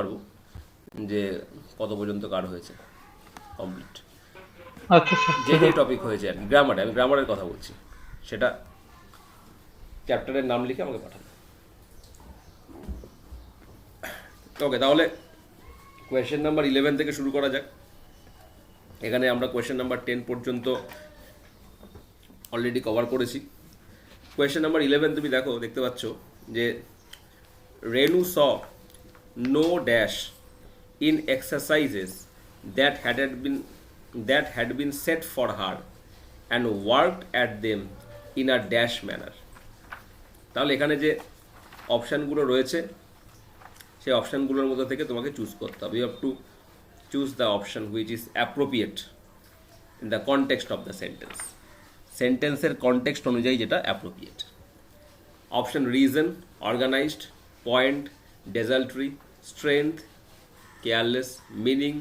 পারবো যে কত পর্যন্ত কার হয়েছে কমপ্লিট, আচ্ছা স্যার, যে ঠিক যে আছে। টপিক হয়েছে আর কি। গ্রামারে, আমি গ্রামারের কথা বলছি, সেটা চ্যাপ্টারের নাম লিখে আমাকে পাঠাবে। ওকে, তাহলে কোয়েশ্চেন নাম্বার 11 থেকে শুরু করা যাক। এখানে আমরা কোয়েশ্চেন নাম্বার 10 পর্যন্ত অলরেডি কভার করেছি। কোয়েশ্চেন নাম্বার 11 তুমি দেখো, দেখতে পাচ্ছ যে Renu saw no dash in exercises that had been set for her and worked at them in a dash manner. তাহলে এখানে যে অপশানগুলো রয়েছে সেই অপশানগুলোর মধ্যে থেকে তোমাকে চুজ করতে হবে। You have to choose the option which is appropriate in the context of the sentence, সেন্টেন্সের কনটেক্সট অনুযায়ী যেটা appropriate. Option reason, organised, point, desultory, strength, careless, meaning,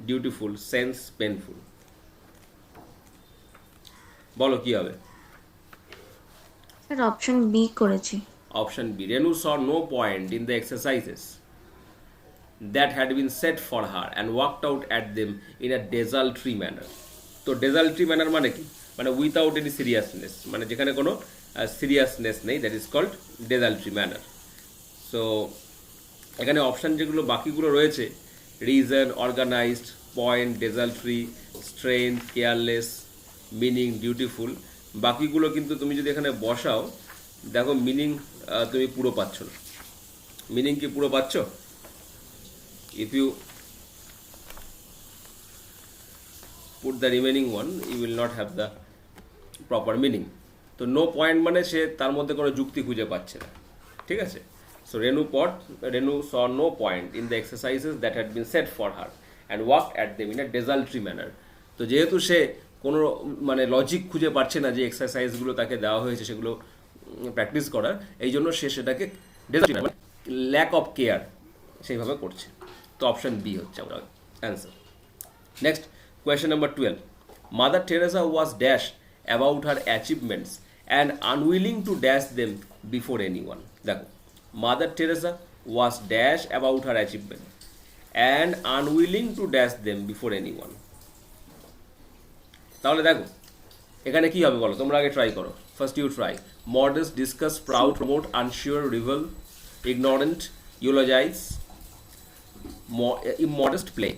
dutiful, sense, painful. বলো কি হবে? স্যার অপশন বি করেছি। Option B, Renu saw no point in the exercises that had been set for her and worked out at them in a desultory manner. তো desultory manner মানে কি? মানে without any seriousness, মানে যেখানে কোনো seriousness নেই, that is called desultory manner. So এখানে option যেগুলো বাকিগুলো রয়েছে, reason, organised, point, desultory, strength, careless, meaning, dutiful, বাকিগুলো কিন্তু তুমি যদি এখানে বসাও, দেখো মিনিং তুমি পুরো পাচ্ছ না। মিনিং কি পুরো পাচ্ছ? If you put the remaining one you will not have the proper meaning. তো নো পয়েন্ট মানে সে তার মধ্যে কোনো যুক্তি খুঁজে পাচ্ছে না, ঠিক আছে? So Renu saw no point in the exercises that had been set for her and worked at them in a desultory manner. তো যেহেতু সে কোনো মানে লজিক খুঁজে পাচ্ছে না যে এক্সারসাইজগুলো তাকে দেওয়া হয়েছে সেগুলো প্র্যাকটিস করার, এই জন্য সে সেটাকে desultory মানে ল্যাক অফ কেয়ার সেইভাবে করছে। তো অপশন বি হচ্ছে আমার answer. Next, question number 12. Mother Teresa was dash about her achievements and unwilling to dash them before anyone. দেখো, Mother Teresa was dash about her achievement and unwilling to dash them before anyone. তাহলে দেখো এখানে কি হবে বলো, তোমরা আগে try করো। First you try. Modest, discuss, proud, promote, unsure, reveal, ignorant, eulogise, immodest, play.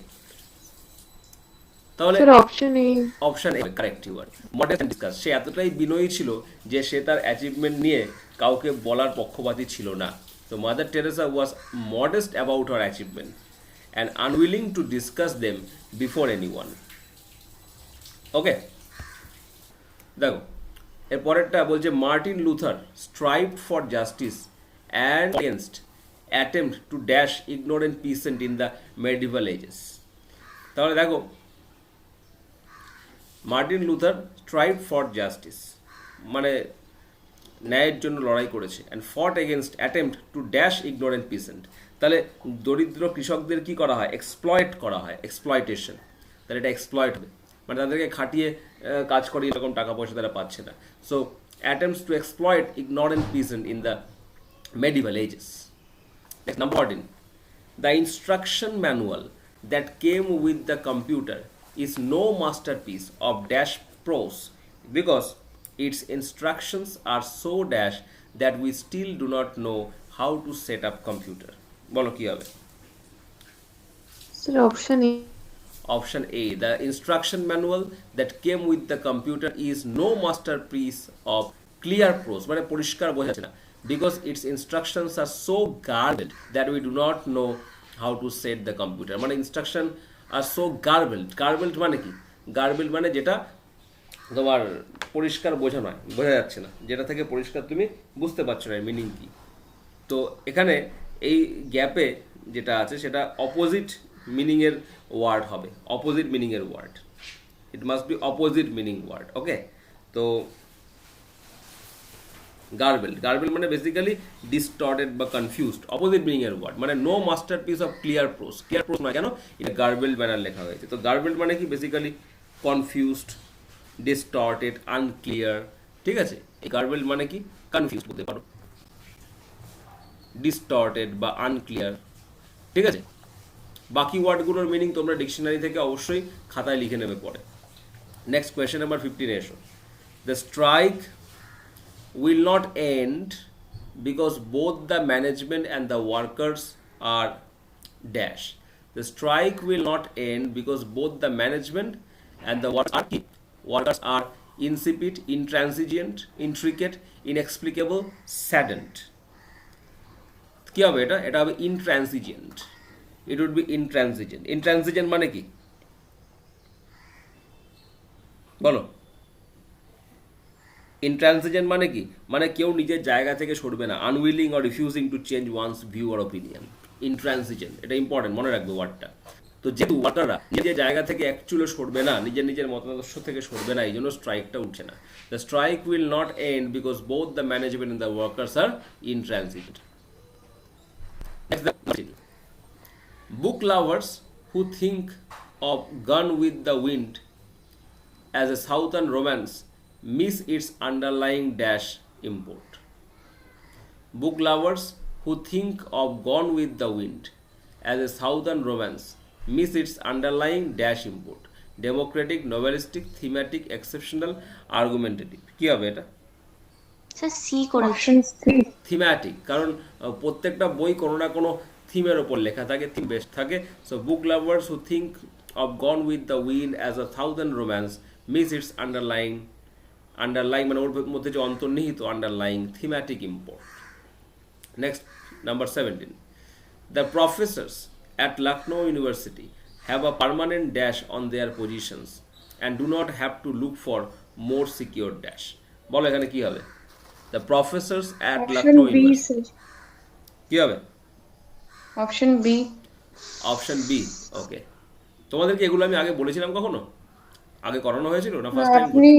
তাহলে sir option A. Option A correct your. Modest and discuss, সে এতটাই বিনয়ী ছিল যে সে তার অ্যাচিভমেন্ট নিয়ে কাউকে বলার পক্ষপাতী ছিল না। তো Mother Teresa was modest about her achievement and unwilling to discuss them before anyone. Okay, দেখো এর পরেরটা বলছে Martin Luther strive for justice and against attempt to dash ignorant peasant in the medieval ages. তাহলে দেখো Martin Luther strive for justice মানে ন্যায়ের জন্য লড়াই করেছে, and fought against attempt to dash ignorant peasant. তাহলে দরিদ্র কৃষকদের কি করা হয়? এক্সপ্লয়েট করা হয়, এক্সপ্লয়টেশন। তাহলে এটা এক্সপ্লয়েট হবে মানে তাদেরকে খাটিয়ে কাজ করিয়ে এরকম টাকা পয়সা তারা পাচ্ছে না। So attempts to exploit ignorant peasant in the medieval ages. Next, number 14. The instruction manual that came with the computer is no masterpiece of dash prose because its instructions are so dash that we still do not know how to set up computer. বলো কি হবে? Sir option A. Option A. The instruction manual that came with the computer is no masterpiece of clear prose মানে পরিষ্কার বোঝা যাচ্ছে না, because its instructions are so garbled that we do not know how to set the computer. মানে instruction are so garbled. Garbled মানে কি? Garbled মানে যেটা তোমার পরিষ্কার বোঝা নয়, বোঝা যাচ্ছে না, যেটা থেকে পরিষ্কার তুমি বুঝতে পারছো না মিনিং কি। তো এখানে এই গ্যাপে যেটা আছে সেটা অপোজিট মিনিংয়ের ওয়ার্ড হবে, অপোজিট মিনিংয়ের word. It must be opposite meaning word. Okay, তো গার্বেল মানে বেসিক্যালি ডিস্টর্টেড বা কনফিউজড, অপোজিট মিনিং এর ওয়ার্ড। মানে no masterpiece of clear prose, clear prose নয়, কেন? এটা গার্বেল ব্যানার লেখা হয়েছে। তো গার্বেল মানে কি? বেসিক্যালি কনফিউজড, ডিস্টর্টেড, আনক্লিয়ার, ঠিক আছে? এই গার্বেল মানে কি? কনফিউজড বলতে পারো, ডিস্টর্টেড বা আনক্লিয়ার, ঠিক আছে, বাকি ওয়ার্ডগুলোর মিনিং তোমরা ডিকশনারি থেকে অবশ্যই খাতায় লিখে নেবে পরে। নেক্সট কোয়েশ্চেন নাম্বার 15 এসো। The strike will not end because both the management and the workers are dash. The strike will not end because both the management and the workers are insipid, intransigent, intricate, inexplicable, saddened. কি হবে এটা? এটা হবে intransigent. It would be intransigent. Intransigent মানে কি বলো? ইন্ট্রানসিজেন্ট মানে কি? মানে কেউ নিজের জায়গা থেকে সরবে না, unwilling or refusing to change one's view or opinion. Intransigent, এটা ইম্পর্টেন্ট, মনে রাখবে ওয়ার্ডটা। তো যেহেতু ওয়ার্কাররা নিজের জায়গা থেকে অ্যাকচুয়ালি সরবে না, নিজের মতাদর্শ থেকে সরবে না, এই জন্য স্ট্রাইকটা উঠছে না। The strike will not end because both the management and the workers are intransigent. Book lovers who think of Gone with the Wind as a southern romance miss its underlying dash import. Book lovers who think of Gone with the Wind as a southern romance miss its underlying dash import. Democratic, novelistic, thematic, exceptional, argumentative. কি হবে এটা? Sir C করেছি। Option C. Thematic, কারণ প্রত্যেকটা বই কোনো না কোনো থিমের ওপর লেখা থাকে, থিম বেস্ট থাকে। So book lovers who think of Gone with the Wind as a southern romance miss its underlying মানে ওর মধ্যে যে অন্তর্নিহিত underlying thematic import. Next number 17, the professors at Lucknow university have a permanent dash on their positions and do not have to look for more secure dash. বলো এখানে কি হবে? The professors at option Lucknow B university কি হবে? Option B. Option B, okay. তোমাদেরকে এগুলো আমি আগে বলেছিলাম কখনো? আগে করানো হয়েছিল না ফার্স্ট টাইম? আপনি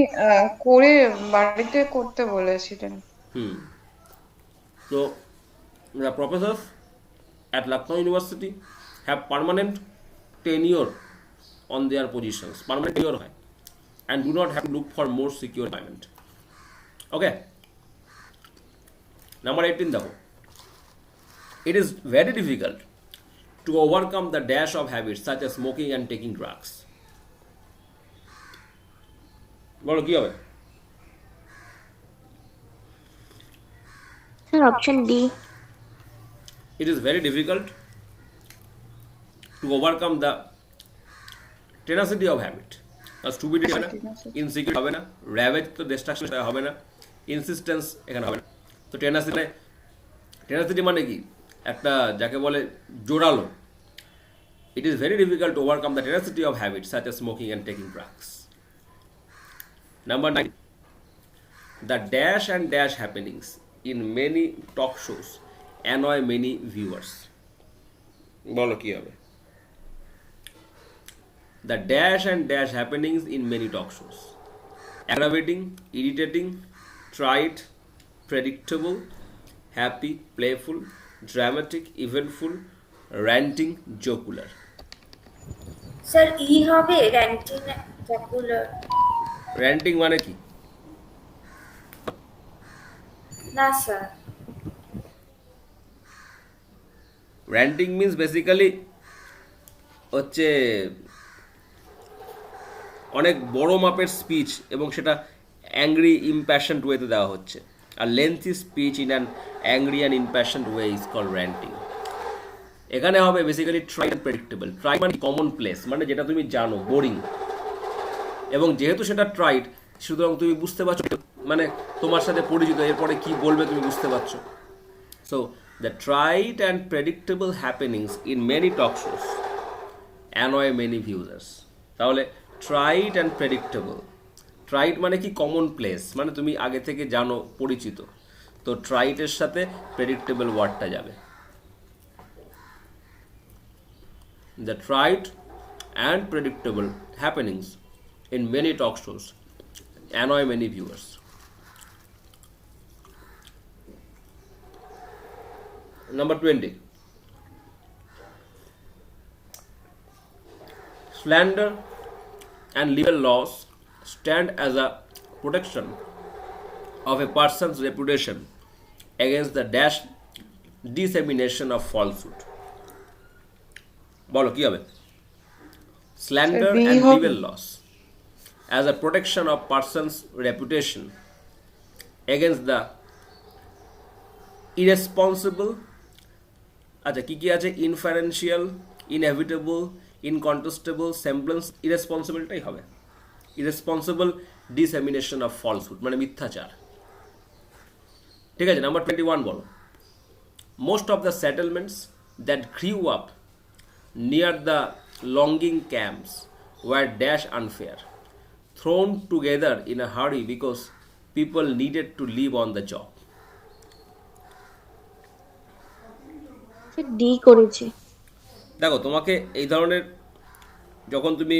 করে বাড়িতে করতে বলেছিলেন। So the professors at Lucknow University have permanent tenure on their positions, permanent tenure হয়, and do not have to look for more secure employment. Okay. Number 18 দেখো, it is very difficult to overcome the dash of habits such as smoking and taking drugs. বলো কি হবে? Sir option D. It is very difficult to overcome the tenacity of habit. Stupidity হবে না, insecure হবে না, ravage তো distraction হবে না, ইনসিস্টেন্স এখানে হবে না। তো টেনাসিটি মানে কি? একটা যাকে বলে জোরালো। It is very difficult to overcome the tenacity of habits such as smoking and taking drugs. Number 9, the dash and dash happenings in many talk shows annoy many viewers. বলো কি হবে? The dash and dash happenings in many talk shows: aggravating, irritating, trite, predictable, happy, playful, dramatic, eventful, ranting, jocular. Sir E হবে ranting popular. Ranting মানে কি? না sir, Ranting means basically হচ্ছে অনেক বড় মাপের স্পিচ এবং সেটা অ্যাংরি ইম্প্যাশন্ট ওয়েতে দেওয়া হচ্ছে। আর lengthy speech in an angry and impatient way is call ranting. এখানে হবে basically trite and predictable. Trite মানে কমন প্লেস, মানে যেটা তুমি জানো, বোরিং, এবং যেহেতু সেটা ট্রাইড সুতরাং তুমি বুঝতে পারছো, মানে তোমার সাথে পরিচিত, এরপরে কি বলবে তুমি বুঝতে পারছো। So the trite and predictable happenings in many talk shows annoy many viewers. তাহলে ট্রাইড অ্যান্ড প্রেডিক্টেবল, ট্রাইড মানে কি? কমন প্লেস, মানে তুমি আগে থেকে জানো, পরিচিত। তো ট্রাইটের সাথে প্রেডিক্টেবল ওয়ার্ডটা যাবে। The trite and predictable happenings in many talk shows annoy many viewers. Number 20, slander and libel laws stand as a protection of a person's reputation against the dash dissemination of falsehood. বলো কি হবে? Slander B and হবে। Libel laws as a protection of person's reputation against the irresponsible. আচ্ছা কি কি আছে? Inferential, inevitable, ইনকন্টেস্টেবল, সেমব্লেন্স, ইরেসপন্সিবলটাই হবে। Irresponsible dissemination of falsehood মানে মিথ্যাচার। ঠিক আছে, নাম্বার 21 বলো। Most of the settlements that grew up near the লঙ্গিং camps were dash unfair, thrown together in a hurry because people needed to live on the job. Sir D করেছি। দেখো তোমাকে এই ধরনের যখন তুমি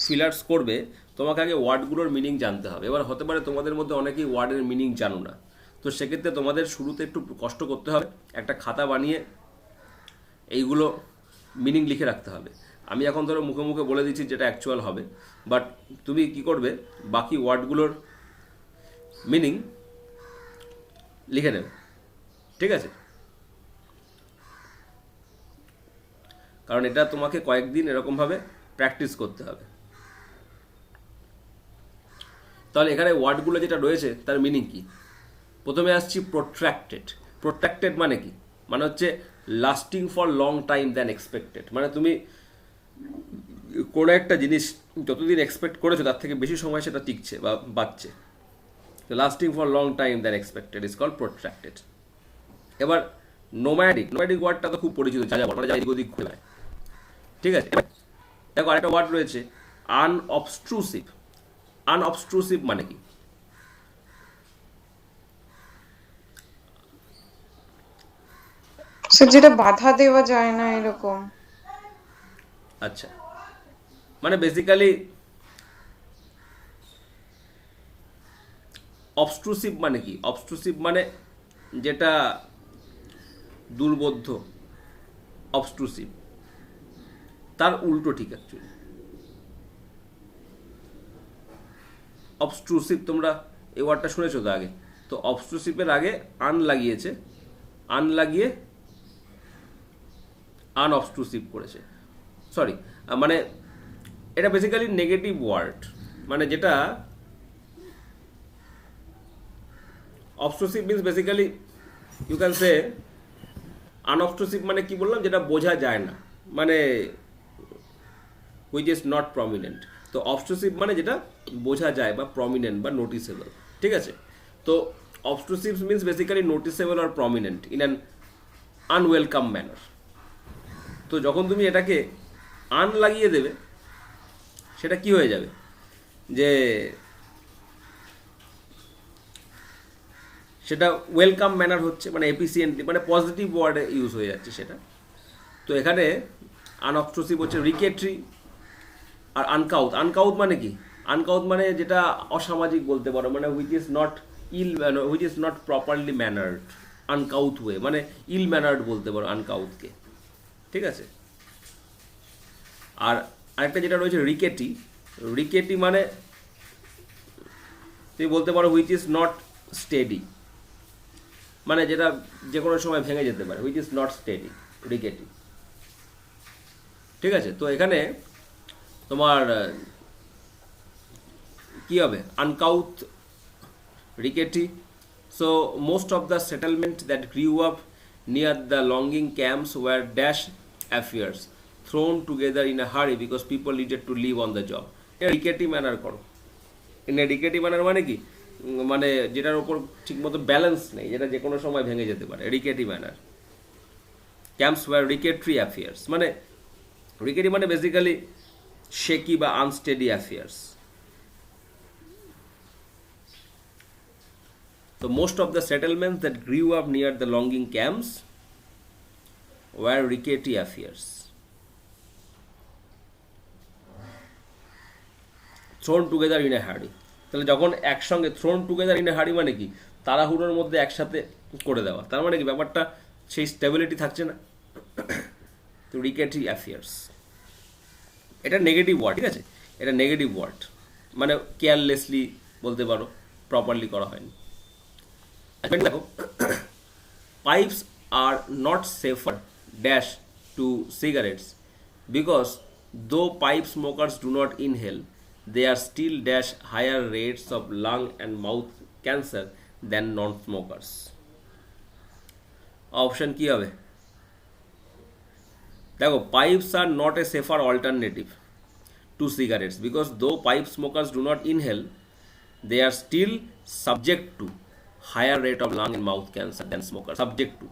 ফিলার্স করবে তোমাকে আগে ওয়ার্ডগুলোর মিনিং জানতে হবে। এবার হতে পারে তোমাদের মধ্যে অনেকেই ওয়ার্ডের মিনিং জানো না, তো সেক্ষেত্রে তোমাদের শুরুতে একটু কষ্ট করতে হবে, একটা খাতা বানিয়ে এইগুলো মিনিং লিখে রাখতে হবে। আমি এখন ধরো মুখে মুখে বলে দিচ্ছি যেটা অ্যাকচুয়াল হবে, বাট তুমি কি করবে বাকি ওয়ার্ডগুলোর মিনিং লিখে নেবে। ঠিক আছে, কারণ এটা তোমাকে কয়েকদিন এরকমভাবে প্র্যাকটিস করতে হবে। তাহলে এখানে ওয়ার্ডগুলো যেটা রয়েছে তার মিনিং কি? প্রথমে আসছি প্রোট্রাক্টেড। প্রোট্রাক্টেড মানে কি? মানে হচ্ছে lasting for long time than expected. মানে তুমি কোনো একটা জিনিস যতদিন এক্সপেক্ট করেছো তার থেকে বেশি সময় সেটা টিকছে বা বাড়ছে। তো lasting for long time than expected is called protracted. এবার নোম্যাডিক। নোম্যাডিক ওয়ার্ডটা তো খুব পরিচিত, যা যাবো মানে যা এদিক ওদিক ঘুরে বেড়ায়। ঠিক আছে, দেখো আরেকটা ওয়ার্ড রয়েছে আনঅবস্ট্রুসিভ। আনঅবস্ট্রুসিভ মানে কি? স্যার যেটা বাধা দেওয়া যায় না এরকম। আচ্ছা, মানে বেসিক্যালি অবস্ট্রুসিভ মানে কি? অবস্ট্রুসিভ মানে যেটা দুর্বোধ্য, অবস্ট্রুসিভ তার উল্টো ঠিক অ্যাকচুয়ালি। অবস্ট্রুসিভ তোমরা এই ওয়ার্ডটা শুনেছো তো আগে, তো অবস্ট্রুসিভের আগে আন লাগিয়েছে, আন লাগিয়ে আনঅবস্ট্রুসিভ করেছে। সরি, মানে এটা বেসিক্যালি নেগেটিভ ওয়ার্ড, মানে যেটা obtrusive means basically you can say unobtrusive মানে কি বললাম, যেটা বোঝা যায় না, মানে হুইচ ইজ নট প্রমিনেন্ট। তো অবস্ট্রুসিভ মানে যেটা বোঝা যায় বা প্রমিনেন্ট বা নোটিসেবল। ঠিক আছে, তো অবস্ট্রুসিভ মিনস বেসিক্যালি নোটিসেবল আর prominent in an unwelcome manner. তো যখন তুমি এটাকে আন লাগিয়ে দেবে সেটা কি হয়ে যাবে, যে সেটা ওয়েলকাম ম্যানার হচ্ছে, মানে এফিসিয়েন্টলি মানে পজিটিভ ওয়ার্ডে ইউজ হয়ে যাচ্ছে সেটা। তো এখানে আনঅবস্ট্রুসিভ হচ্ছে রিকেটরি আর আনকাউথ। আনকাউথ মানে কি? আনকাউথ মানে যেটা অসামাজিক বলতে পারো, মানে which is not which is not properly mannered. Uncouth way মানে ইল ম্যানার্ড বলতে পারো আনকাউথকে। ঠিক আছে, আর আরেকটা যেটা রয়েছে রিকেটি। রিকেটি মানে তুমি বলতে পারো হুইচ ইজ নট স্টেডি, মানে যেটা যে কোনো সময় ভেঙে যেতে পারে, which is not steady, rickety. ঠিক আছে, তো এখানে তোমার কি হবে? Uncouth, rickety. So most of the settlement that grew up near the লঙ্গিং camps were dash affairs thrown together in a hurry because people needed to live on the job. এটা rickety manner করো। রিকেটি manner মানে কি? মানে যেটার উপর ঠিকমতো balance নেই, যেটা যে কোনো সময় ভেঙে যেতে পারে, রিকেটি ম্যানার। ক্যাম্পস ওয়ার রিকেটরি অ্যাফেয়ার্স, মানে রিকেটি মানে বেসিক্যালি শেকি বা unsteady affairs. So most of the settlements that grew up near the longing camps were rickety affairs. Thrown together in a hurry. তাহলে যখন একসঙ্গে থ্রোন টুগেদার ইন এ হাড়ি মানে কি? তাড়াহুড়োর মধ্যে একসাথে করে দেওয়া, তার মানে কি ব্যাপারটা সেই স্টেবিলিটি থাকছে না। তো রিকেটি অ্যাফেয়ার্স এটা নেগেটিভ ওয়ার্ড। ঠিক আছে, এটা নেগেটিভ ওয়ার্ড, মানে কেয়ারলেসলি বলতে পারো, প্রপারলি করা হয়নি। দেখো, pipes are not safer dash to cigarettes because though pipe smokers do not inhale, they are still dash higher rates of lung and mouth cancer than non-smokers. Option কি হবে? দেখো, pipes are not a safer alternative to cigarettes because though pipe smokers do not inhale, they are still subject to higher rate of lung and mouth cancer than smokers. Subject to.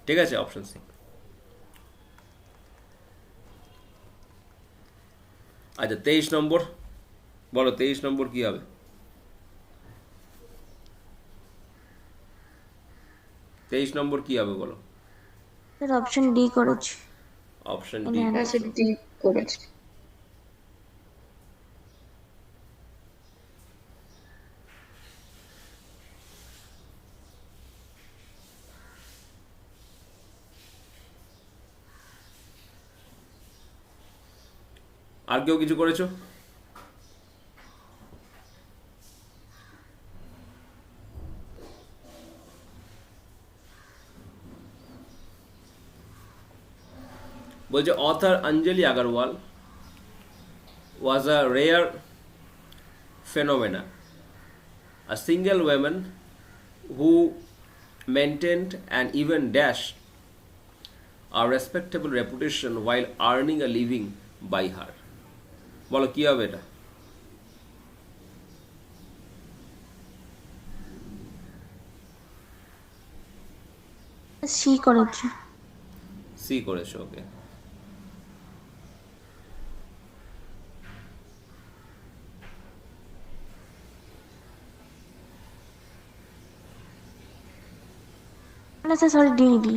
ঠিক আছে, option C. আচ্ছা, 23 নম্বর বলো, 23 নম্বর কি হবে? 23 নম্বর কি হবে বলো? Sir option D করেছি। Option D. আচ্ছা, ডি করেছি। আর কেউ কিছু করেছো? বলছে author Anjali Agarwal was a rare phenomena, a single woman who maintained and even dashed a respectable reputation while earning a living by her. বলো কি হবে এটা? সি করেছি। সি করেছো, ওকে। না স্যার, সরি, ডি ডি।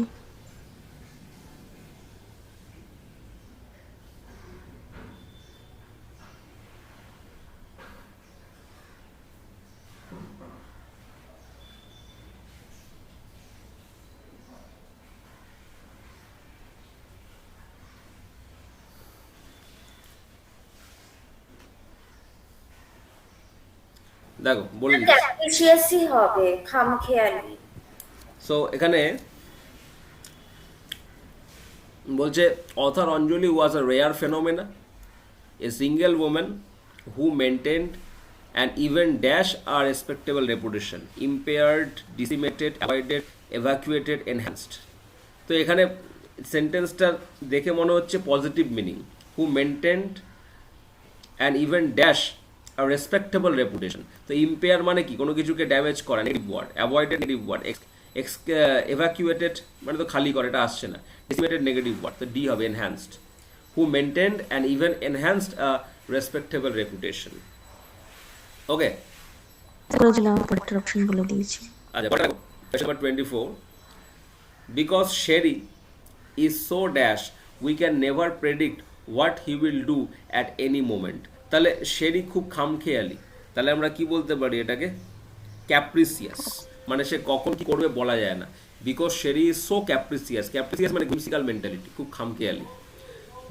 দেখো বলে দিচ্ছি। ক্যাপ্রিসিয়াসই হবে, খামখেয়ালি। সো এখানে বলছে author Anjali was a rare phenomena, a single woman who maintained and even dash a respectable reputation, impaired, decimated, avoided, evacuated, enhanced. তো এখানে সেন্টেন্সটা দেখে মনে হচ্ছে positive meaning, who maintained and even dash a respectable reputation. তো impair মানে কি? কোনো কিছুকে ড্যামেজ করা, negative word. Avoided, negative word. Evacuated মানে তো খালি করে, এটা আসছে না। Decimated, negative word. তো ডি হবে, enhanced. Who maintained and even enhanced a respectable reputation. Okay, করেছিলাম, পরের অপশন বলে দিয়েছি। আচ্ছা, question number 24. Because Sherry is so dash, we can never predict what he will do at any moment. তাহলে শেরি খুব খামখেয়ালি, তাহলে আমরা কি বলতে পারি এটাকে? ক্যাপ্রিসিয়াস, মানে সে কখন কি করবে বলা যায় না। Because Sherry is so capricious, capricious মানে whimsical মেন্টালিটি, খুব খামখেয়ালি।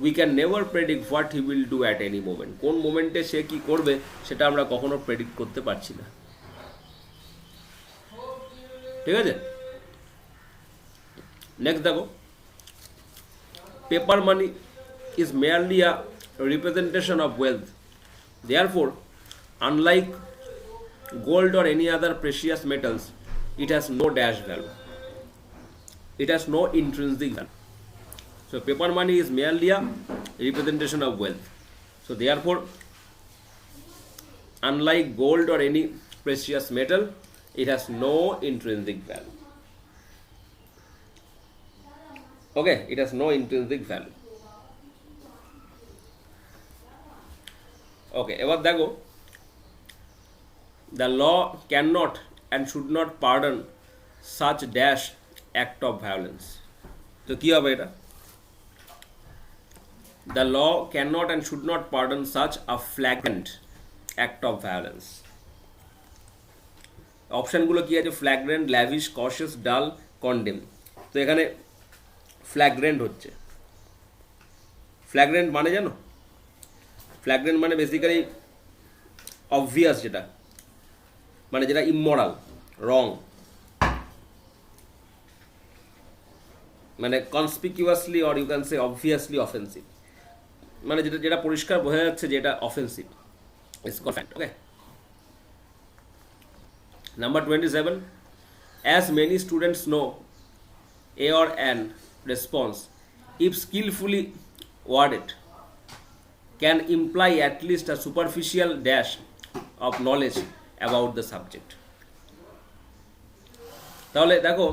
We can never predict what he will do at any moment, কোন মোমেন্টে সে কি করবে সেটা আমরা কখনো প্রেডিক্ট করতে পারছি না। ঠিক আছে, নেক্সট দেখো, paper money is merely a representation of wealth. Therefore, unlike gold or any other precious metals, it has no dash value. It has no intrinsic value. So, paper money is merely a representation of wealth. So, therefore, unlike gold or any precious metal, it has no intrinsic value. Okay, it has no intrinsic value. Okay, এবার দেখো, the law can not and should not pardon such dash act of violence. তো কী হবে এটা? The law can not and should not pardon such a flagrant act of violence. অপশানগুলো কী আছে? Flagrant, lavish, cautious, dull, condemn. তো এখানে ফ্ল্যাগ্রেন্ট হচ্ছে। ফ্ল্যাগ্রেন্ট মানে জানো? ফ্ল্যাগ্রেন্ট মানে বেসিক্যালি অবভিয়াস, যেটা মানে যেটা ইমমরাল, রং। মানে conspicuously or you can say obviously offensive, মানে যেটা যেটা পরিষ্কার বোঝা যাচ্ছে যে এটা offensive, it's called fact. Okay, number 27, as many students know, a or an response, if skillfully worded, can imply at least a superficial dash of knowledge about the subject. তাহলে দেখো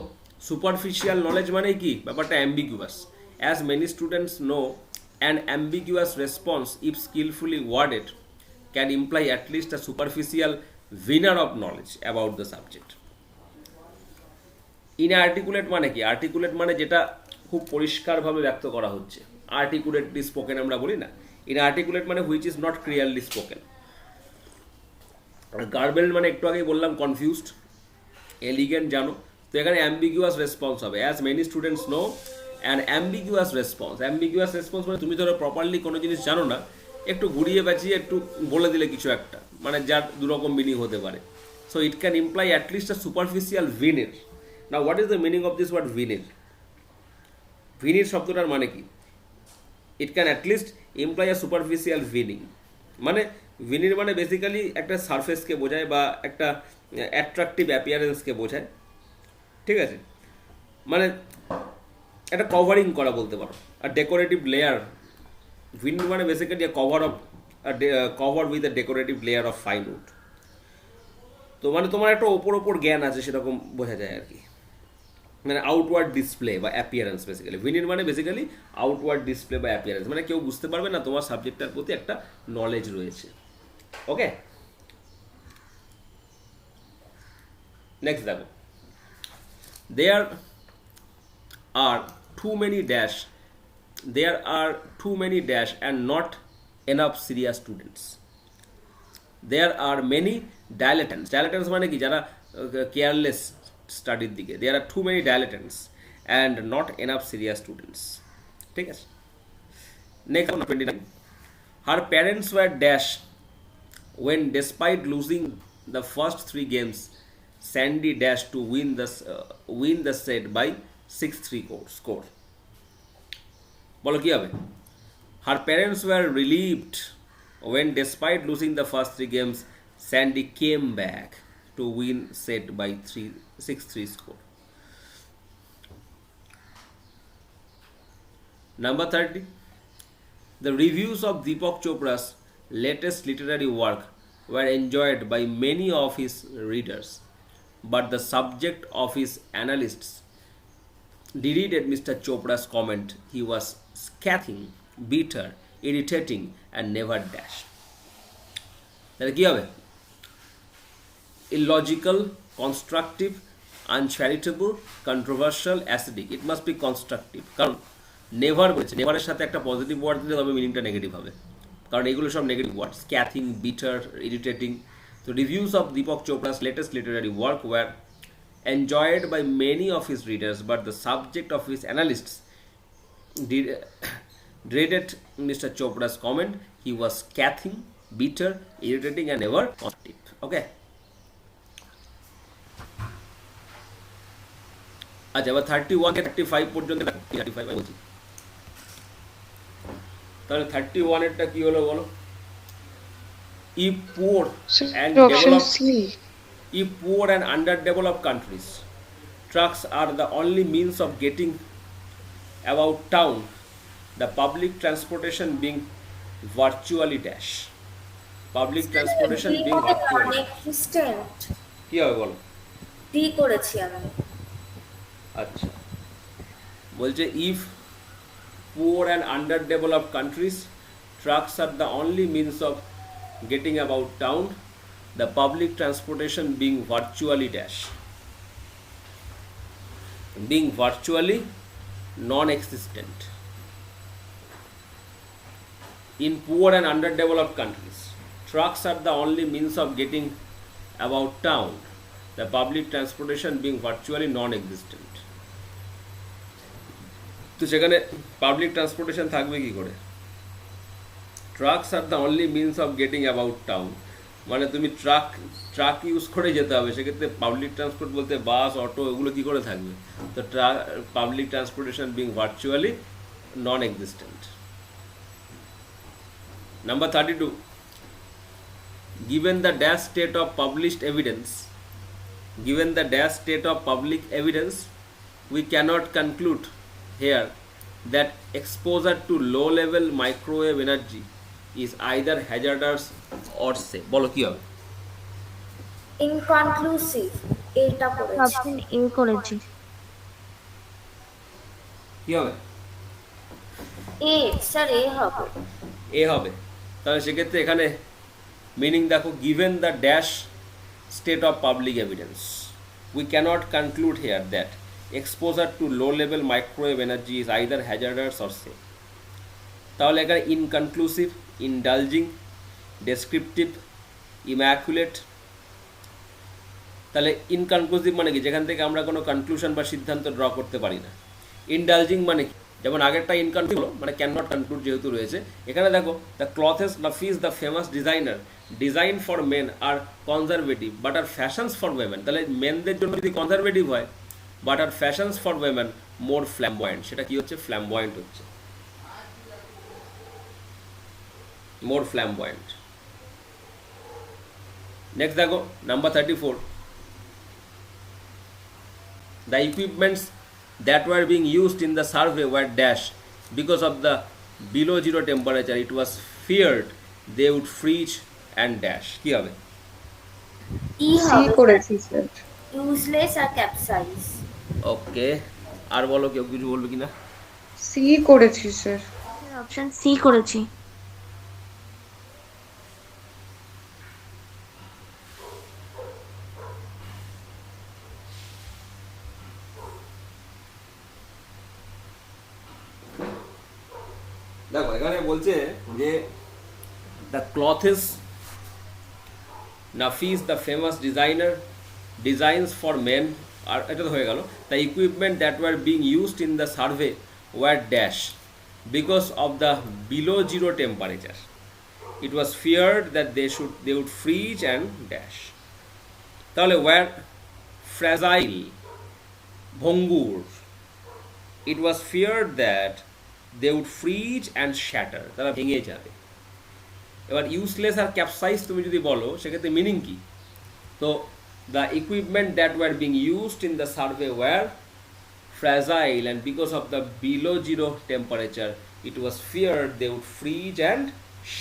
সুপারফিশিয়াল নলেজ মানে কি, ব্যাপারটা ambiguous. As many students know, an ambiguous response if skillfully worded can imply at least a superficial veneer of knowledge about the subject. Inarticulate মানে কি? Articulate মানে যেটা খুব পরিষ্কারভাবে ব্যক্ত করা হচ্ছে, আর্টিকুলেটলি স্পোকেন আমরা বলি না। ইনআর্টিকুলেট মানে which is not clearly spoken. Garble মানে একটু আগেই বললাম কনফিউজড, এলিগেন্ট জানো, তো এখানে অ্যাম্বিগুয়াস রেসপন্স হবে। As many students know and ambiguous response. Ambiguous response মানে তুমি ধরো প্রপারলি কোনো জিনিস জানো না, একটু ঘুরিয়ে পেঁচিয়ে একটু বলে দিলে কিছু একটা, মানে যার দুরকম মিনিং হতে পারে। So it can imply at least a superficial veneer. না, what is the meaning of this word veneer? Veneer শব্দটার মানে কি? It can at least imply a superficial ভিনিং, মানে ভিনির মানে বেসিক্যালি একটা সারফেসকে বোঝায় বা একটা অ্যাট্রাকটিভ অ্যাপিয়ারেন্সকে বোঝায়, ঠিক আছে? মানে একটা কভারিং করা বলতে পারো, আর ডেকোরেটিভ লেয়ার। ভিনির মানে basically cover with a decorative layer of fine wood. তো মানে তোমার একটা ওপর জ্ঞান আছে সেরকম বোঝা যায় আর কি, মানে আউটওয়ার্ড ডিসপ্লে বা অ্যাপিয়ারেন্স বেসিক্যালি। ভিনির মানে বেসিক্যালি আউটওয়ার্ড ডিসপ্লে বা অ্যাপিয়ারেন্স, মানে কেউ বুঝতে পারবে না তোমার সাবজেক্টটার প্রতি একটা নলেজ রয়েছে। ওকে, নেক্সট দেখো, there are too many dash and not enough serious students. There are many dilettants মানে কি? যারা কেয়ারলেস স্টাডির দিকে। there are too many dilettants and not enough serious students, ঠিক আছে? Next 29, her parents were dash when despite losing the first 3 games Sandy dashed to win the set by 6-3 score. বলো কি হবে? Her parents were relieved when despite losing the first 3 games Sandy came back to win set by 6-3 score. Number 30, the reviews of Deepak Chopra's latest literary work were enjoyed by many of his readers, but the subject of his analysts derided Mr. Chopra's comment. He was scathing, bitter, irritating, and never dash. তাহলে কি হবে? Illogical, constructive, uncharitable, controversial, acidic. It must be constructive. কারণ never বলেছে, নেভারের সাথে একটা positive word দিলে তবে মিনিংটা নেগেটিভ হবে, কারণ এগুলো সব negative word. Scathing, bitter, irritating. তো reviews of Deepak Chopra's latest literary work were enjoyed by many of his readers, but the subject of his analysts dreaded Mr. Chopra's comment. He was scathing, bitter, irritating, and never constructive. Okay. আচ্ছা, এবার 31 থেকে 35 পর্যন্ত 35 বলছি। তাহলে 31 এরটা কি হলো বলো? If poor and underdeveloped countries, trucks are the only means of getting about town, the public transportation being virtually dash. Public transportation being virtually non-existent কি হবে বলো? ডি করেছি আমি। আচ্ছা, বলছে if poor and underdeveloped countries, trucks are the only means of getting about town, the public transportation being virtually dash, being virtually non-existent. In poor and underdeveloped countries, trucks are the only means of getting about town, the public transportation being virtually non-existent. তো সেখানে public transportation থাকবে কি করে? Trucks are the only means of getting about town, মানে তুমি truck use করে যেতে হবে, সেক্ষেত্রে পাবলিক ট্রান্সপোর্ট বলতে বাস, অটো এগুলো কি করে থাকবে? তো public transportation being virtually non existent. Number 32, given the dash state of published evidence, given the dash state of public evidence, we cannot conclude here that exposure to low level microwave energy is either hazardous or safe. বলো কি হবে? ইনকনক্লুসিভ, এটা করেছি। Option A করেছি। কি হবে? এ sir, এ হবে। এ হবে। তাহলে সেক্ষেত্রে এখানে মিনিং দেখো, given the dash state of public evidence, we cannot conclude here that exposure to low level microwave energy is either hazardous or safe. তাহলে এখানে ইনকনক্লুসিভ, ইনডালজিং, ডেসক্রিপটিভ, ইম্যাকুলেট। তাহলে ইনকনক্লুসিভ মানে কি? যেখান থেকে আমরা কোনো কনক্লুশন বা সিদ্ধান্ত ড্র করতে পারি না। ইনডালজিং মানে কি? যেমন আগেরটা ইনকনক্লুসিভ হলো, মানে ক্যান নট কনক্লুড যেহেতু রয়েছে, এখানে দেখো the clothes Nafis the famous designer design for men are conservative but are fashions for women. তাহলে মেনদের জন্য যদি কনজারভেটিভ হয়, but are fashions for women more flamboyant, সেটা কি হচ্ছে? ফ্ল্যামবয়েন্ট হচ্ছে, মোর ফ্ল্যামবয়েন্ট। নেক্সট দেখো number 34, the equipments that were being used in the survey were dash because of the below zero temperature. It was feared they would freeze and dash. কি হবে? E C হবে, করেছি sir. Useless আর capsize. ওকে, আর বলো, কেউ কিছু বলবে কিনা? C করেছি স্যার। অপশন সি করেছি। দেখো এখানে বলছে যে the clothes Nafis the famous designer designs for men, আর এটা তো হয়ে গেল। The equipment that were being used in the survey were dash because of the below zero temperature. It was feared that they would freeze and dash. তাহলে were fragile, ভঙ্গুর, it was feared that they would freeze and shatter, তারা ভেঙে যাবে। এবার useless আর capsize তুমি যদি বলো, সেক্ষেত্রে মিনিং কি? তো the equipment that were being used in the survey were fragile and because of the below zero temperature it was feared they would freeze and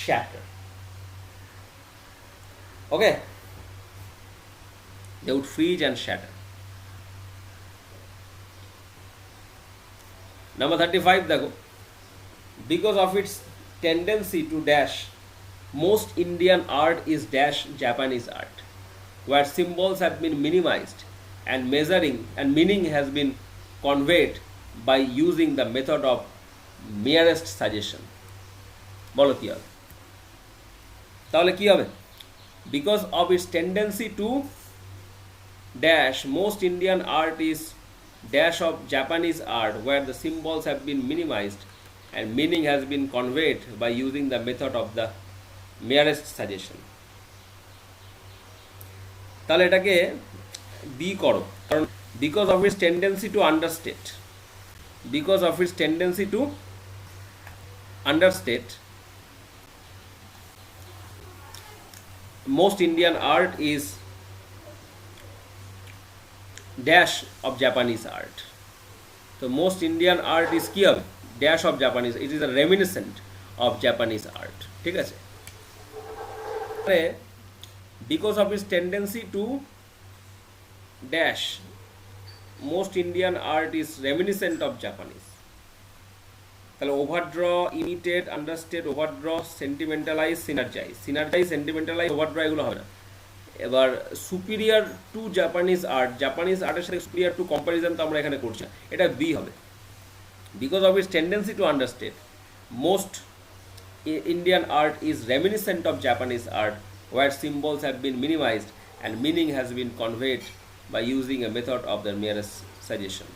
shatter. Okay, they would freeze and shatter. Number 35 দেখো, because of its tendency to dash, most Indian art is dash Japanese art, where symbols have been minimized and meaning has been conveyed by using the method of merest suggestion. বলো কি হবে? তাহলে কি হবে? Because of its tendency to dash, most Indian art is dash of Japanese art, where the symbols have been minimized and meaning has been conveyed by using the method of the merest suggestion. তাহলে এটাকে B করো, কারণ because of its tendency to understate, because of its tendency to understate most Indian art is dash of Japanese art. So most Indian art is কি হবে? Dash of Japanese, it is a reminiscent of Japanese art. ঠিক আছে? Because of its tendency to dash, most Indian art is reminiscent of Japanese. তাহলে ওভারড্র, imitate, আন্ডারস্টেট, ওভারড্র, সেন্টিমেন্টালাইজ, সিনার্জাইজ, সেন্টিমেন্টালাইজ, ওভারড্র এগুলো হবে না। এবার superior two Japanese art, Japanese আর্টের সাথে সুপিরিয়ার টু কম্প্যারিজন তো আমরা এখানে করছি, এটা বি হবে। Because of its tendency to understate, most Indian art is reminiscent of Japanese art, were symbols have been minimized and meaning has been conveyed by using a method of the merest suggestion.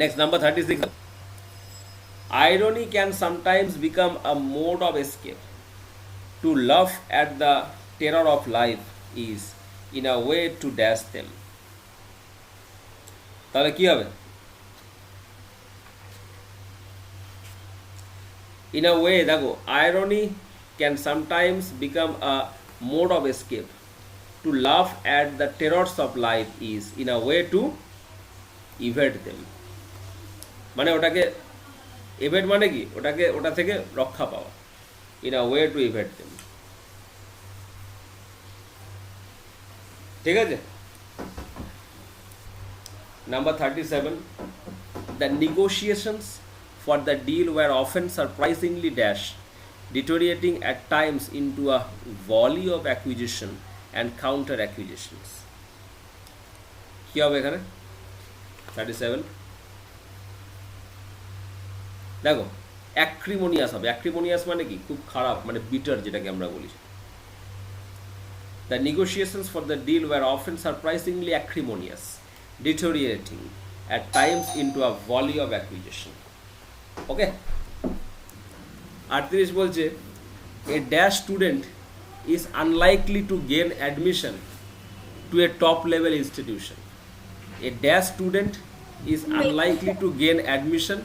Next, number 36. irony can sometimes become a mode of escape. To laugh at the terror of life is, in a way, to dash them. তাহলে কি হবে? In a way, দেখো, irony can sometimes become a mode of escape. To laugh at the terrors of life is, in a way, to evade them. মানে ওটাকে এভেড মানে কি, ওটা থেকে রক্ষা পাওয়া, in a way to evade them. ঠিক আছে। Number 37, the negotiations for the deal were often surprisingly dashed, deteriorating at times into a volley of accusation and counter accusations. কি হবে এখানে? 37, দেখো, অ্যাক্রিমোনিয়াস হবে। অ্যাক্রিমোনিয়াস মানে কি, খুব খারাপ, মানে বিটার, যেটাকে আমরা বলি। The negotiations for the deal were often surprisingly acrimonious, deteriorating at times into a volley of accusation. Okay? 38 বলছে, a dash student is unlikely to gain admission to a top level institution. A dash student is unlikely to gain admission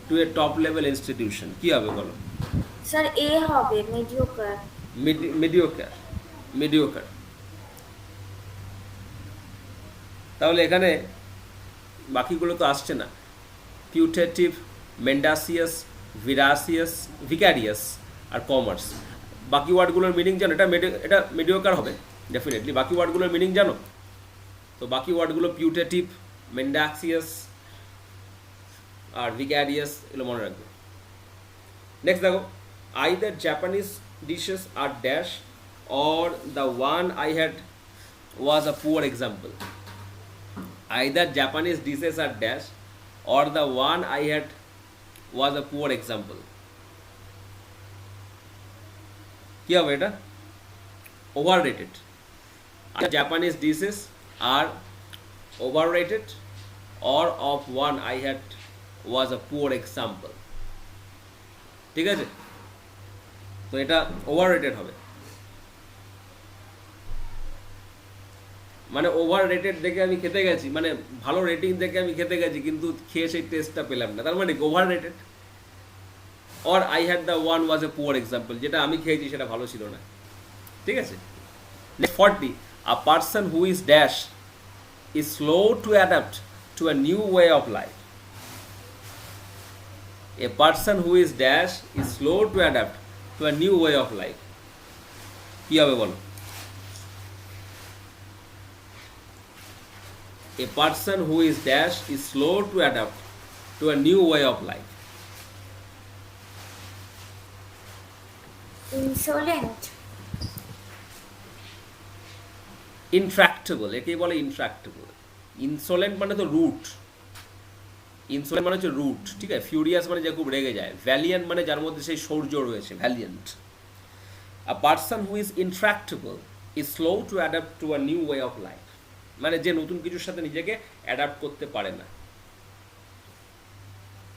to a top level institution. কি হবে বলো? Sir এ হবে mediocre. Mediocre. তাহলে এখানে বাকিগুলো তো আসছে না। পিউটেটিভ, মেন্ডাসিয়াস, ভিকারিয়াস আর কমার্স। বাকি ওয়ার্ডগুলোর মিনিং জানো? এটা মিডিওকার হবে ডেফিনেটলি। বাকি ওয়ার্ডগুলোর মিনিং জানো? তো বাকি ওয়ার্ডগুলো পিউটেটিভ, মেন্ডাসিয়াস আর ভিকারিয়াস, এগুলো মনে রাখবে। নেক্সট দেখো, either Japanese dishes are dash or the one I had was a poor example. Either Japanese dishes are dash or the one I had was a poor example. কি হবে এটা? Overrated. Japanese dishes are overrated or of one I had was a poor example. ঠিক আছে? তো এটা overrated হবে। মানে over rated দেখে আমি খেতে গেছি, মানে ভালো রেটিং দেখে আমি খেতে গেছি, কিন্তু খেয়ে সেই টেস্টটা পেলাম না, তার মানে over rated. Or I had the one was a poor example, যেটা আমি খেয়েছি সেটা ভালো ছিল না। ঠিক আছে। 40, a person who is dash is slow to adapt to a new way of life. A person who is dash is slow to adapt to a new way of life. কি হবে বলো? A person who is dash is slow to adapt to a new way of life. ইনসোলেন্ট। Intractable, একেই বলে intractable. Insolent মানে তো root. ইনসোলেন্ট মানে হচ্ছে root, ঠিক আছে। ফিউরিয়াস মানে যে খুব রেগে যায়। ভ্যালিয়ান্ট মানে যার মধ্যে সেই শৌর্য রয়েছে, valiant. A person who is intractable is slow to adapt to a new way of life. মানে যে নতুন কিছুর সাথে নিজেকে অ্যাডাপ্ট করতে পারে না।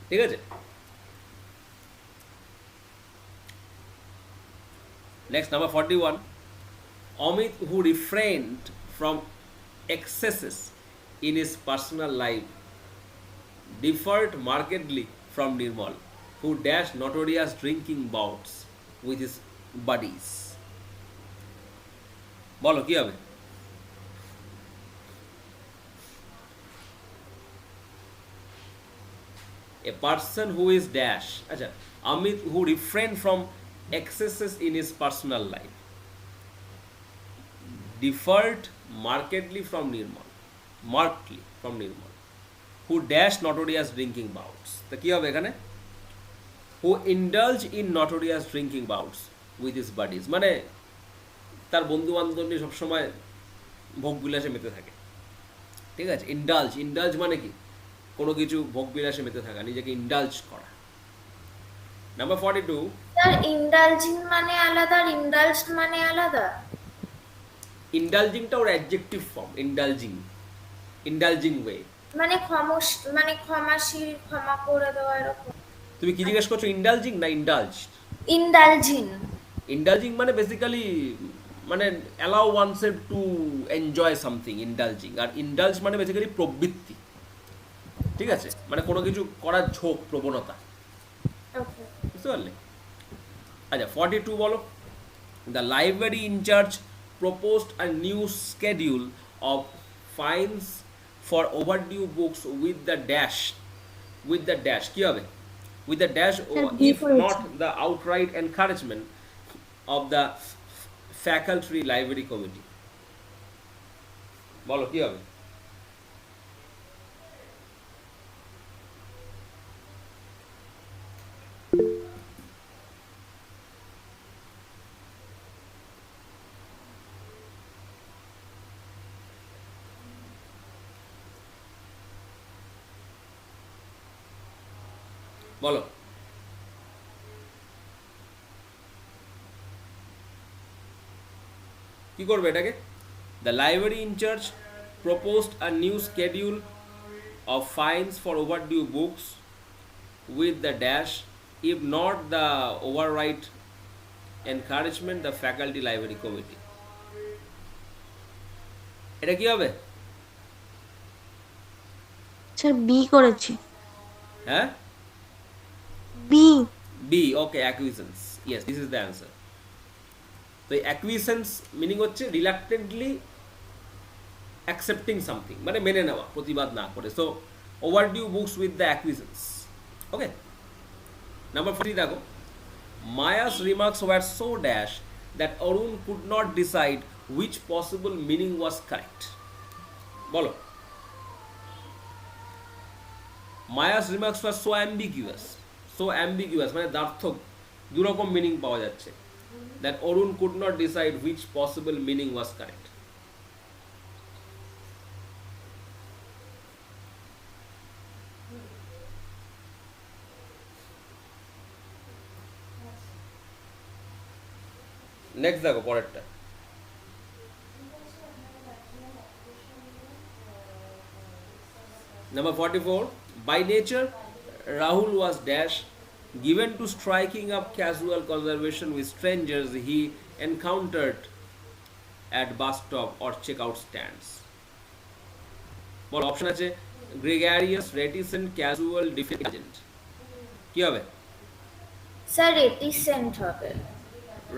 ঠিক আছে। Next, number 41, Amit who refrained from excesses in his personal life differed markedly from Nirmal who dash notorious drinking bouts with his buddies. বলো কি হবে? A person who is dash, acha, Amit who refrained from excesses in his personal life, differed markedly from Nirmal, who dash notorious drinking bouts. তো কি হবে এখানে? Who indulge in notorious drinking bouts with his buddies, মানে তার বন্ধু বান্ধব নিয়ে সবসময় ভোগ বিলাসে মেতে থাকে। ঠিক আছে। ইন্ডালজ মানে কি, কোনো কিছু ভোগ বিলাসে মেতে থাকা, নিজেকে ইন্ডালজ করা। নাম্বার 42, স্যার ইন্ডালজিং মানে আলাদা আর ইন্ডালজড মানে আলাদা। ইন্ডালজিংটা ওর অ্যাডজেক্টিভ ফর্ম। ইন্ডালজিং ওয়ে মানে ক্ষমাশীল, ক্ষমা করে দেওয়া এরকম। তুমি কি জিজ্ঞেস করছো, ইন্ডালজিং না ইন্ডালজ? indulging. ইন্ডালজিং মানে বেসিক্যালি মানে allow oneself to enjoy something, indulging. আর ইন্ডালজ মানে বেসিক্যালি প্রবৃত্তি, ঠিক আছে, মানে কোনো কিছু করার ঝোঁক, প্রবণতা, Okay. বুঝতে পারলে? আচ্ছা 42 বলো। The library in charge proposed a new schedule of fines for overdue books with the dash, with the dash কি হবে? With the dash Sir, B if করেছি। Not the outright encouragement of the faculty library committee. বলো কি হবে? বলো। কি করবে এটাকে? The library in charge proposed a new schedule of fines for overdue books with the dash if not the overwrite encouragement the faculty library committee. এটা কি হবে? স্যার বি করেছি। হ্যাঁ, B. B. Okay, acquiescence. Yes, this is the answer. তো acquiescence meaning হচ্ছে রিলাক্টেন্টলি accepting something, মানে মেনে নেওয়া, প্রতিবাদ না করে। So overdue books with the acquiescence. Okay, number 3 দেখো। Maya's remarks were so dash that Arun could not decide which possible meaning was correct. বলো। Maya's remarks were so ambiguous, so ambiguous মানে দ্বার্থক, দুরকম মিনিং পাওয়া যাচ্ছে। That Arun could not decide which possible meaning was correct. Next দেখো পরেরটা। Number 44. By nature, Rahul was dash given to striking up casual conversation with strangers he encountered at bus stop or checkout stands. বল, option আছে gregarious, reticent, casual, difficult. কি হবে? Sir, reticent হবে।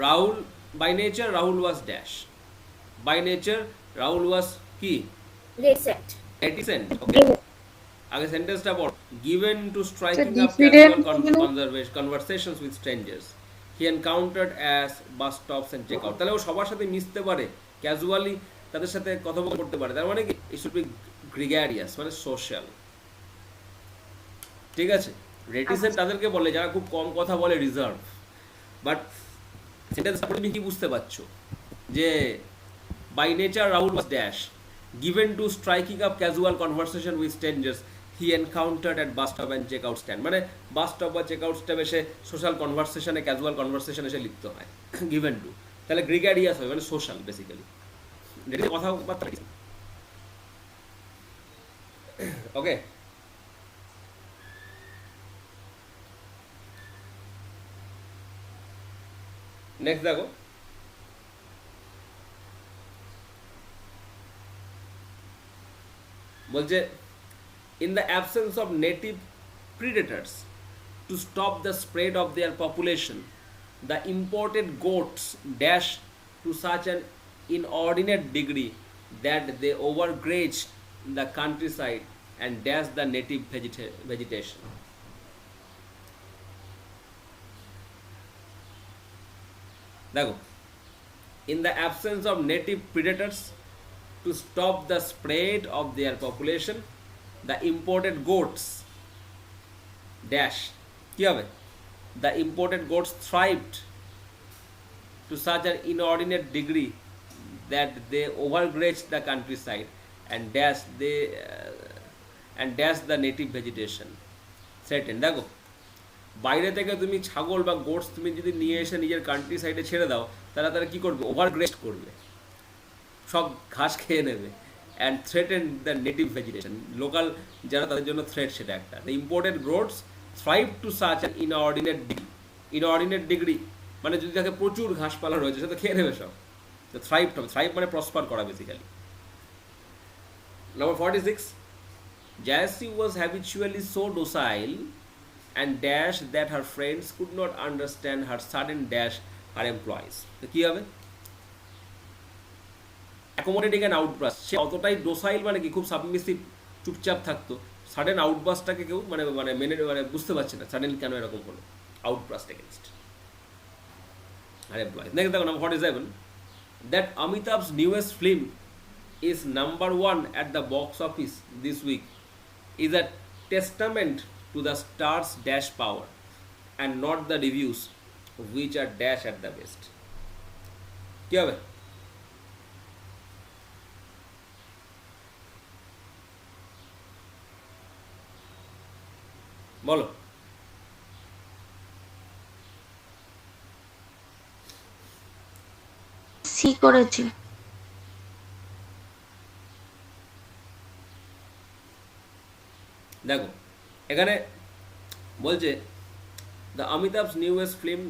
Rahul, by nature Rahul was dash, by nature Rahul was কি? Reticent. রেটিসেন্ট। ওকে, আগে সেন্টেন্সটা পড়। given to striking up diffident casual conversations with strangers he encountered as bus stops and checkout। তাহলে ও সবার সাথে মিশতে পারে, ক্যাজুয়ালি তাদের সাথে কথোপকথন করতে পারে, তার মানে কি it should be gregarious, মানে সোশ্যাল, ঠিক আছে। রেটিসেন্ট তাদেরকে বলে যারা খুব কম কথা বলে, রিজার্ভ। বাট সেন্টেন্সটা পড়ে তুমি কি বুঝতে পারছো যে by nature Rahul was dash given to striking up casual conversation with strangers he encountered at bus stop and checkout stand, মানে বাস স্টপ বা চেকআউট স্টপে সে সোশ্যাল কনভারসেশনে, ক্যাজুয়াল কনভারসেশনে সে লিপ্ত হয়, গিভেন টু। তাহলে গ্রিগারিয়াস হয়, মানে সোশ্যাল বেসিক্যালি, কথাবার্তা। ওকে, নেক্সট দেখো। বলছে in the absence of native predators to stop the spread of their population the imported goats dash to such an inordinate degree that they overgrazed the countryside and dash the native vegetation. দেখো, in the absence of native predators to stop the spread of their population the imported goats dash কি হবে? the imported goats thrived to such an inordinate degree that they overgrazed the countryside and dash the native vegetation. Satan. দেখো, বাইরে থেকে তুমি ছাগল বা goat's তুমি যদি নিয়ে এসে নিজের কান্ট্রি সাইডে ছেড়ে দাও, তারা কি করবে? ওভারগ্রেস্ট করবে, সব ঘাস খেয়ে নেবে। and threaten the native vegetation, local যারা তাদের জন্য থ্রেট, সেটা একটা। the imported goats thrive to such an inordinate degree. Inordinate degree মানে যদি তাকে প্রচুর ঘাসপালা রয়েছে সে তো খেয়ে নেবে সব। তো থ্রাইভ হবে, থ্রাইভ মানে প্রসপার করা basically. Number 46, Jayashree was habitually so docile and dash that her friends could not understand her sudden dash her employees. তো কি হবে? Accommodating an outburst, সে অতটাই ডোসাইল মানে কি খুব সাবমিসিভ, চুপচাপ থাকতো, সাডেন আউটবাস্টটাকে কেউ মেনে বুঝতে পারছে না সাডেনলি কেন এরকম হলো, আউটবাস্ট এগেনস্ট আর এমপ্লয়েজ। নেক্সট দেখো number 47, that Amitabh's newest film is number 1 at the box office this week is a testament to the star's dash power and not the reviews which are dash at the best. কি হবে? বলো। C করেছি। দেখো এখানে বলছে the Amitabh's newest film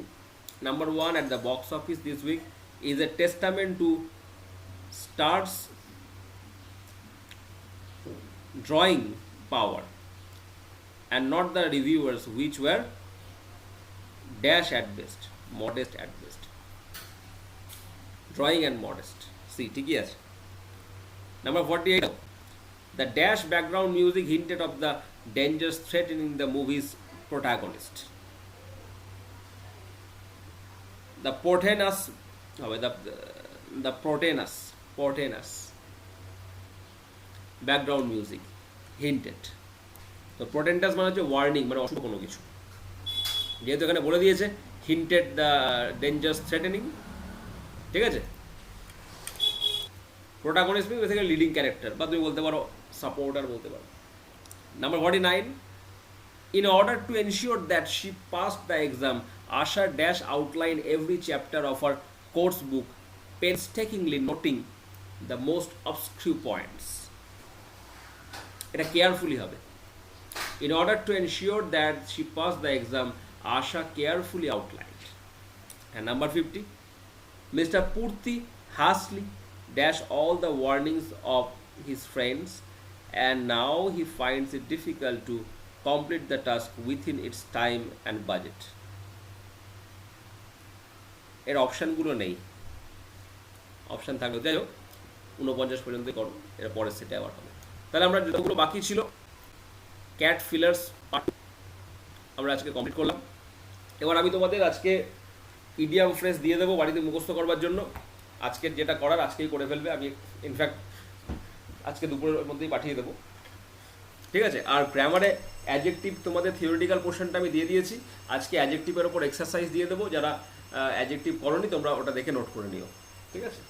number 1 at the box office this week is a testament to stars drawing power and not the reviewers which were dash at best, modest at best. Drawing and modest, see ঠিকই আছে। Number 48, the dash background music hinted of the dangers threatening the movie's protagonist. The portentous background music hinted. তো portentous মানে হচ্ছে warning, মানে অশুভ কোনো কিছু। যেহেতু এখানে বলে দিয়েছে hinted the dangers threatening, ঠিক আছে। প্রোটাগনিস্ট মিন বেসিক্যালি লিডিং ক্যারেক্টার, বা তুমি বলতে পারো সাপোর্টার বলতে পারো। Number 49, in order to ensure that she passed the exam, Asha dash outlined every chapter of her course book, painstakingly noting the most obscure points. এটা carefully হবে। In order to ensure that she passed the exam, Asha carefully outlined. And number 50, Mr. Purti harshly dash all the warnings of his friends and now he finds it difficult to complete the task within its time and budget. এর অপশানগুলো নেই, option থাকলে যাই হোক 49 পর্যন্ত করো, এর পরের সেটে আবার হবে। তাহলে আমরা যতগুলো বাকি ছিল ক্যাট ফিলার্স পার্ট আমরা আজকে কমপ্লিট করলাম। এবার আমি তোমাদের আজকে ইডিয়াম ফ্রেজ দিয়ে দেবো বাড়িতে মুখস্থ করবার জন্য। আজকের যেটা করার আজকেই করে ফেলবে, আমি ইনফ্যাক্ট আজকে দুপুরের মধ্যেই পাঠিয়ে দেবো, ঠিক আছে। আর গ্রামারে অ্যাডজেক্টিভ তোমাদের থিওরিটিক্যাল পোর্শনটা আমি দিয়ে দিয়েছি, আজকে অ্যাডজেক্টিভের ওপর এক্সারসাইজ দিয়ে দেবো, যারা অ্যাডজেক্টিভ করোনি তোমরা ওটা দেখে নোট করে নিও, ঠিক আছে।